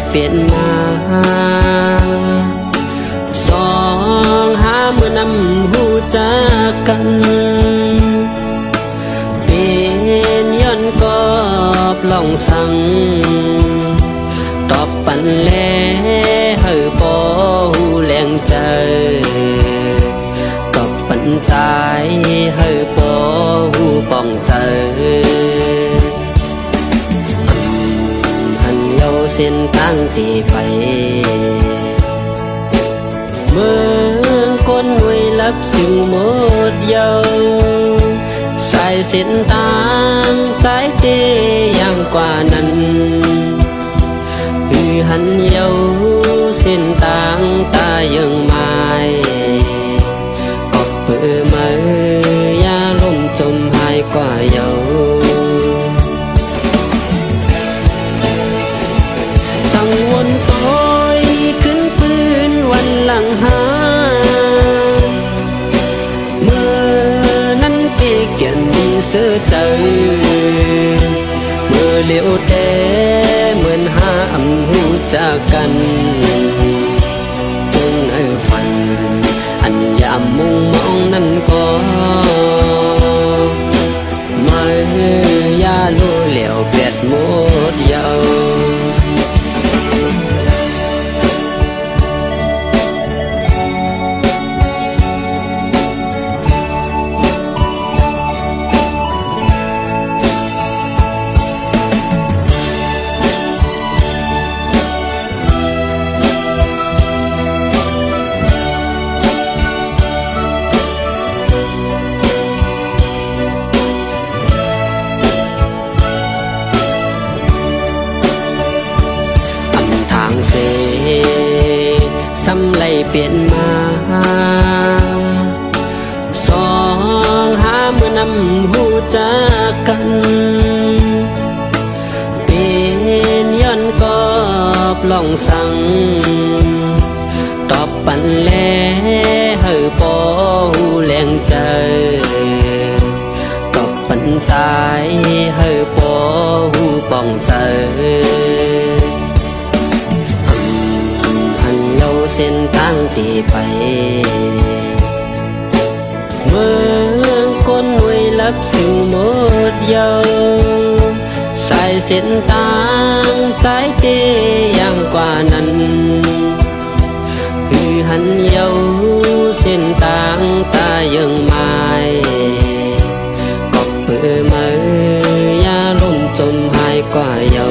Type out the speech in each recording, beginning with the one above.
เปลี่ยนมาสองหาเมื่อนำหูจากกันเป็นย้อนกอบลองสั่งตอบปันแลเฮอปอหูแรงใจตอบปันใจเฮอปอหูป้องใจหันเยาเส้นทางที่ไปเมื่อคนไว้รับสิ่งหมดเยาสายเส้นทางสายเตยังกว่านั้นคือหันเยาเส้นทางตายังไม่ก็เปื่อมือยาลมจมหายกว่าเยาสั่งวนต้อยขึ้นปืนวันหลังหาเมื่อนั้นเกี่ยนดีเสือเจอเมื่อเลี้ยวแต่เหมือนหาอำหูจากกันจงให้ฝันอันยามมุ่งมองนั้นก็ไม่ยาลูเหลียวเปียดหมดเยาเสซ้ำไล่เปลี่ยนมาสองหาเมื่อนำหูจากกันเป็นย้อนกอบลองสั่งตอบปันแลเฮอปอหูแรงใจตอบปันใจเฮอปอหูป้องใจเส้นทางที่ไปเมื่อคนไว้รับสิ่งหมดเยาสายเส้นทางสายเตยังกว่านั้นคือหันเยาเส้นทางตายังไม่ก็เปื่อมือยาลมจมหายกว่าเยา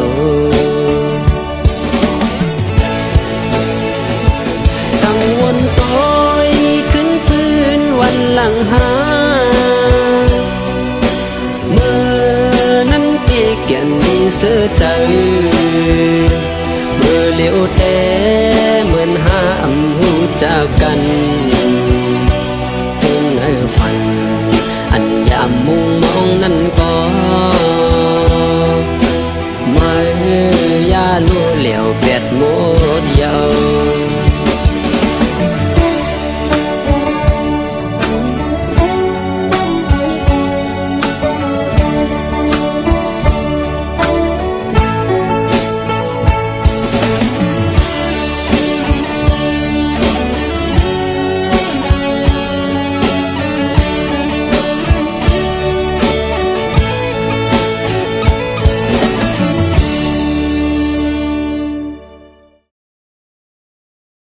สั่งวนต้อยขึ้นปืนวันหลังหาเมื่อนั้นเกี่ยนดีเสือเจอเมื่อเลี้ยวแต่เหมือนหาอำหูจากกัน